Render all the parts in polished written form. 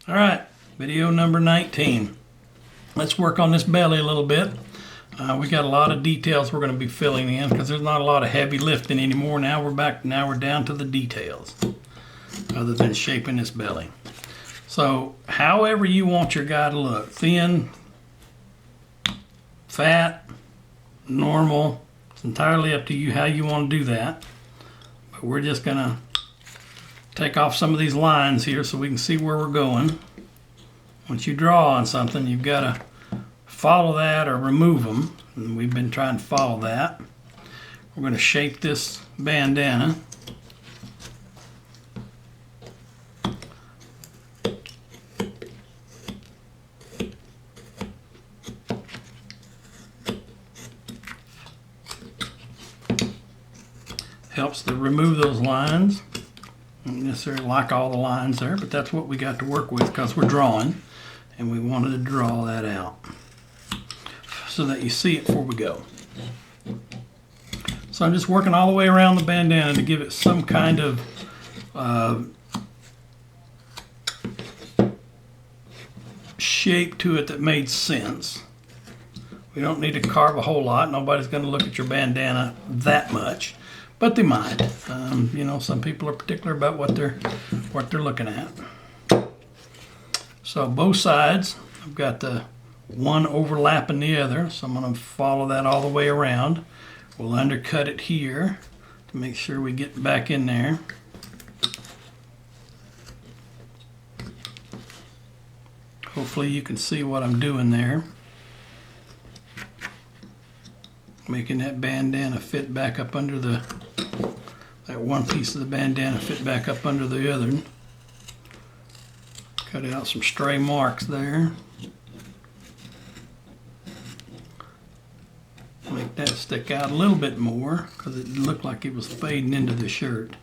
All right, video number 19. Let's work on this belly a little bit. We got a lot of details we're going to be filling in because there's not a lot of heavy lifting anymore. Now we're down to the details other than shaping this belly. So however you want your guy to look, thin, fat, normal, it's entirely up to you how you want to do that. But we're just going to take off some of these lines here so we can see where we're going. Once you draw on something, you've got to follow that or remove them. And we've been trying to follow that. We're going to shape this bandana. Helps to remove those lines. Don't necessarily like all the lines there, but that's what we got to work with because we're drawing, and we wanted to draw that out so that you see it before we go. So I'm just working all the way around the bandana to give it some kind of shape to it that made sense. We don't need to carve a whole lot. Nobody's going to look at your bandana that much. But they might. You know, some people are particular about what they're looking at. So both sides, I've got the one overlapping the other, so I'm going to follow that all the way around. We'll undercut it here to make sure we get back in there. Hopefully you can see what I'm doing there. Making that bandana fit back up under that one piece of the bandana fit back up under the other. Cut out some stray marks there. Make that stick out a little bit more because it looked like it was fading into the shirt.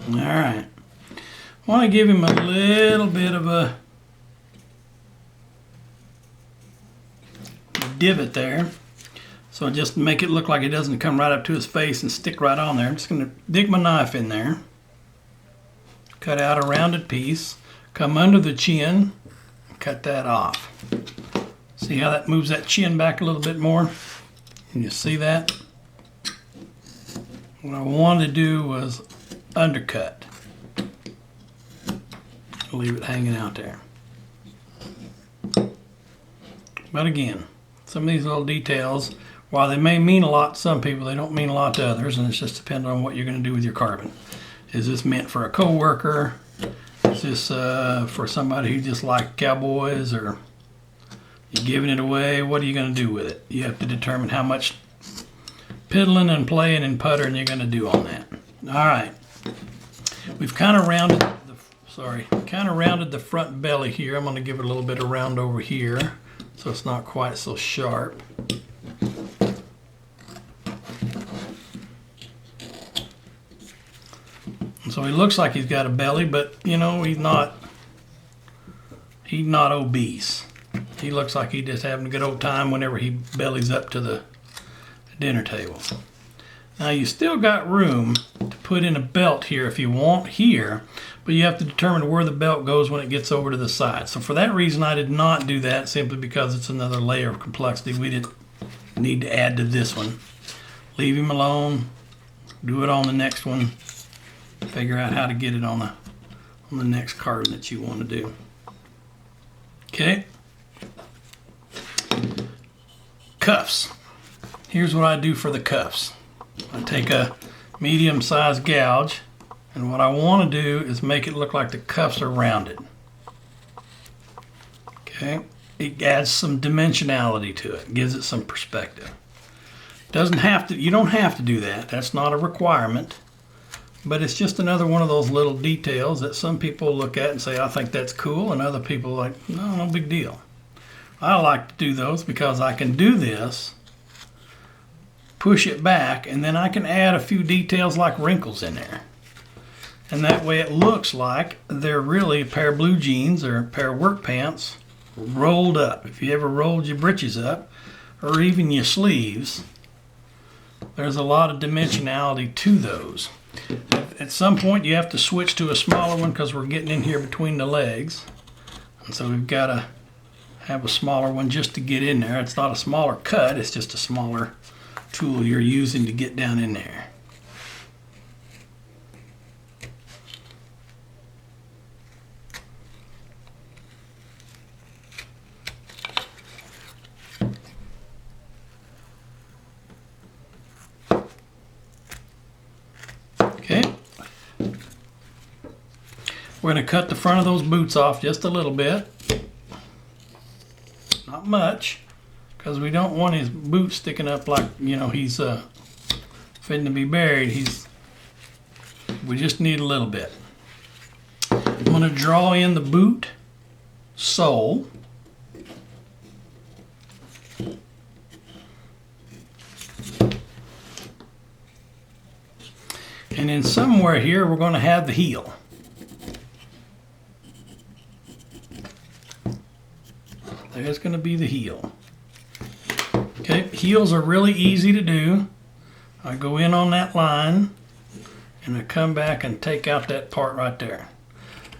All right, I want to give him a little bit of a divot there, so just make it look like it doesn't come right up to his face and stick right on there. I'm just going to dig my knife in there, cut out a rounded piece, come under the chin, and cut that off. See how that moves that chin back a little bit more? Can you see that? What I wanted to do was undercut. Leave it hanging out there. But again, some of these little details, while they may mean a lot to some people, they don't mean a lot to others, and it's just depending on what you're going to do with your carving. Is this meant for a co-worker? Is this for somebody who just likes cowboys, or you're giving it away? What are you going to do with it? You have to determine how much piddling and playing and puttering you're going to do on that. All right. We've kind of rounded the front belly here. I'm going to give it a little bit of round over here so it's not quite so sharp. So he looks like he's got a belly, but you know, he's not obese. He looks like he's just having a good old time whenever he bellies up to the dinner table. Now you still got room to put in a belt here if you want here, but you have to determine where the belt goes when it gets over to the side. So for that reason I did not do that, simply because it's another layer of complexity we didn't need to add to this one. Leave him alone, do it on the next one, figure out how to get it on the next carving that you want to do. Okay. Cuffs. Here's what I do for the cuffs. I take a medium-sized gouge, and what I want to do is make it look like the cuffs are rounded. Okay, it adds some dimensionality to it, gives it some perspective. Doesn't have to. You don't have to do that. That's not a requirement, but it's just another one of those little details that some people look at and say, "I think that's cool," and other people are like, "No, no big deal." I like to do those because I can do this push it back, and then I can add a few details like wrinkles in there. And that way it looks like they're really a pair of blue jeans or a pair of work pants rolled up. If you ever rolled your britches up, or even your sleeves, there's a lot of dimensionality to those. At some point you have to switch to a smaller one because we're getting in here between the legs. And so we've got to have a smaller one just to get in there. It's not a smaller cut, it's just a smaller tool you're using to get down in there. Okay. We're going to cut the front of those boots off just a little bit. Not much, because we don't want his boots sticking up like, you know, he's fitting to be buried. We just need a little bit. I'm going to draw in the boot sole. And then somewhere here we're going to have the heel. There's going to be the heel. Okay, heels are really easy to do. I go in on that line and I come back and take out that part right there.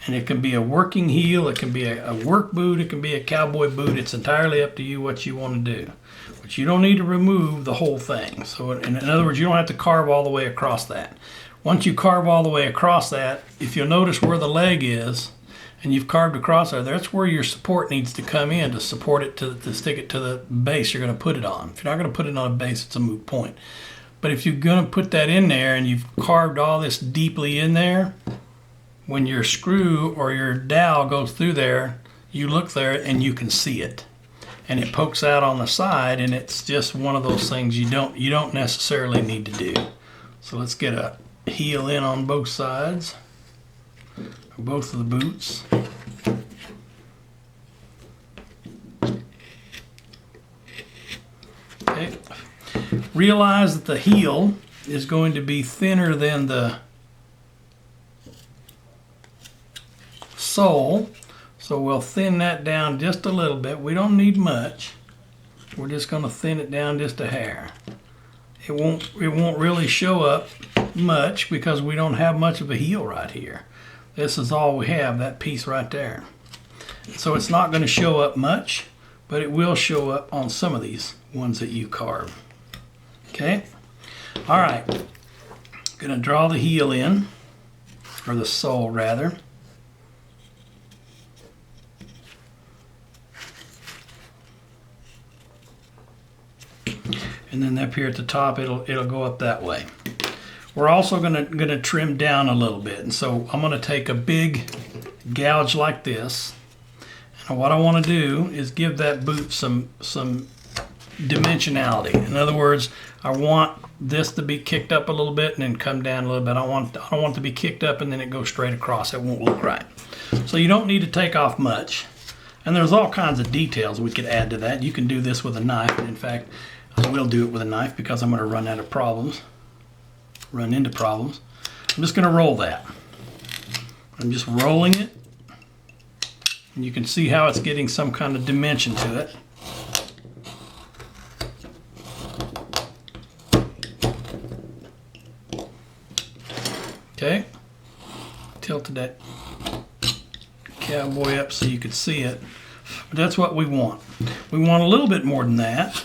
And it can be a working heel, it can be a work boot, it can be a cowboy boot. It's entirely up to you what you want to do. But you don't need to remove the whole thing. So in other words, you don't have to carve all the way across that. Once you carve all the way across that, if you'll notice where the leg is, and you've carved across there, that's where your support needs to come in to support it, to stick it to the base you're going to put it on. If you're not going to put it on a base, it's a moot point. But if you're going to put that in there and you've carved all this deeply in there, when your screw or your dowel goes through there, you look there and you can see it. And it pokes out on the side, and it's just one of those things you don't necessarily need to do. So let's get a heel in on both sides, both of the boots. Okay. Realize that the heel is going to be thinner than the sole, so we'll thin that down just a little bit. We don't need much. We're just going to thin it down just a hair. It won't really show up much because we don't have much of a heel right here. This is all we have, that piece right there. So it's not going to show up much, but it will show up on some of these ones that you carve. Okay? All right. Going to draw the heel in, or the sole rather. And then up here at the top, it'll go up that way. We're also gonna trim down a little bit, and so I'm gonna take a big gouge like this, and what I want to do is give that boot some dimensionality. In other words, I want this to be kicked up a little bit and then come down a little bit. I don't want it to be kicked up and then it goes straight across. It won't look right. So you don't need to take off much. And there's all kinds of details we could add to that. You can do this with a knife. In fact, I will do it with a knife because I'm going to run into problems. I'm just going to roll that. I'm just rolling it. And you can see how it's getting some kind of dimension to it. Okay. Tilted that cowboy up so you could see it. But that's what we want. We want a little bit more than that.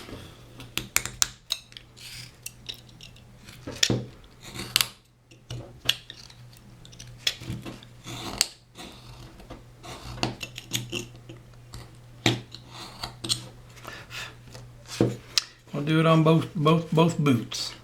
We'll do it on both boots.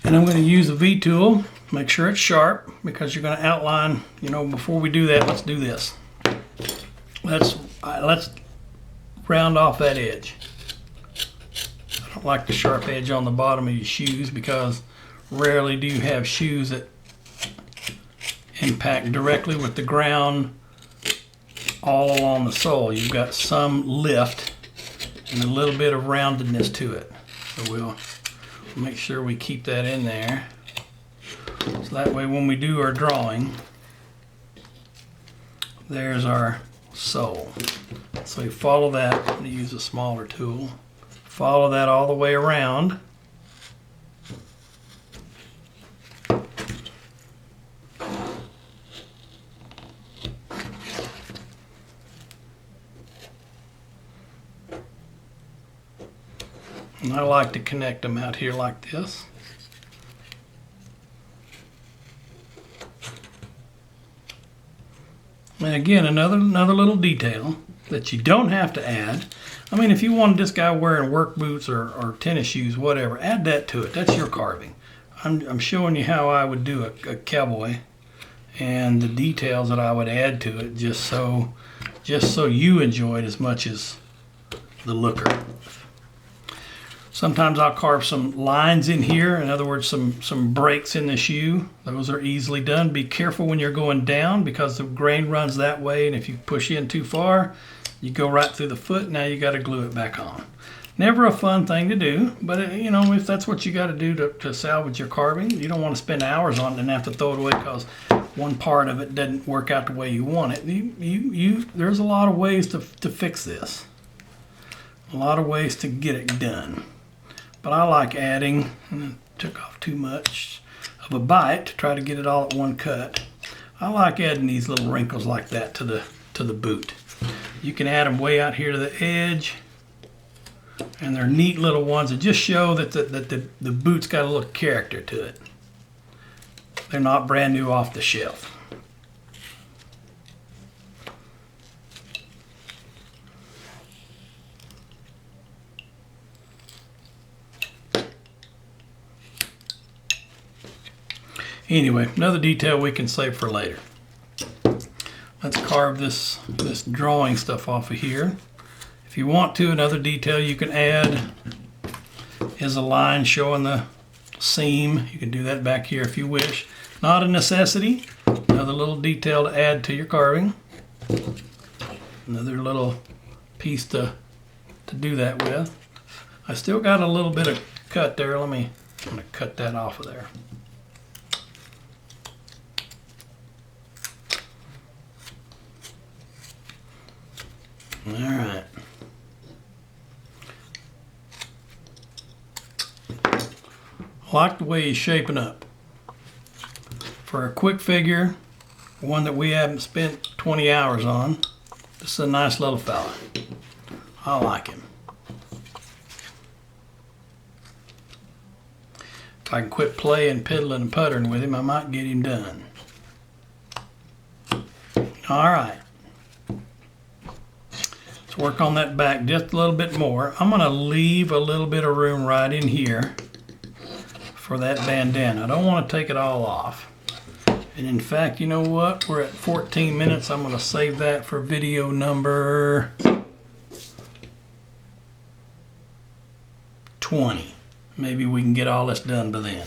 And I'm going to use the V tool, make sure it's sharp, because you're going to outline, you know, before we do that, let's do this. Let's round off that edge. I don't like the sharp edge on the bottom of your shoes because rarely do you have shoes that impact directly with the ground all along the sole. You've got some lift and a little bit of roundedness to it. So we'll make sure we keep that in there. So that way when we do our drawing, there's our sole. So we follow that. I'm going to use a smaller tool. Follow that all the way around. And I like to connect them out here like this. And again, another little detail that you don't have to add. I mean, if you wanted this guy wearing work boots or tennis shoes, whatever, add that to it. That's your carving. I'm showing you how I would do a cowboy and the details that I would add to it just so you enjoy it as much as the looker. Sometimes I'll carve some lines in here, in other words, some breaks in the shoe. Those are easily done. Be careful when you're going down because the grain runs that way, and if you push in too far, you go right through the foot. Now you got to glue it back on. Never a fun thing to do, but you know, if that's what you got to do to salvage your carving, you don't want to spend hours on it and have to throw it away because one part of it didn't work out the way you want it. There's a lot of ways to fix this. A lot of ways to get it done. But I like adding, and I took off too much of a bite to try to get it all at one cut. I like adding these little wrinkles like that to the boot. You can add them way out here to the edge, and they're neat little ones that just show that the boot's got a little character to it. They're not brand new off the shelf. Anyway, another detail we can save for later. Let's carve this drawing stuff off of here. If you want to, another detail you can add is a line showing the seam. You can do that back here if you wish. Not a necessity. Another little detail to add to your carving. Another little piece to do that with. I still got a little bit of cut there. I'm going to cut that off of there. All right. I like the way he's shaping up. For a quick figure, one that we haven't spent 20 hours on, this is a nice little fella. I like him. If I can quit playing, piddling, and puttering with him, I might get him done. All right. Work on that back just a little bit more. I'm going to leave a little bit of room right in here for that bandana. I don't want to take it all off. And in fact, you know what? We're at 14 minutes. I'm going to save that for video number 20. Maybe we can get all this done by then.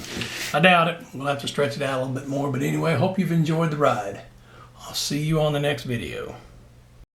I doubt it. We'll have to stretch it out a little bit more. But anyway, I hope you've enjoyed the ride. I'll see you on the next video.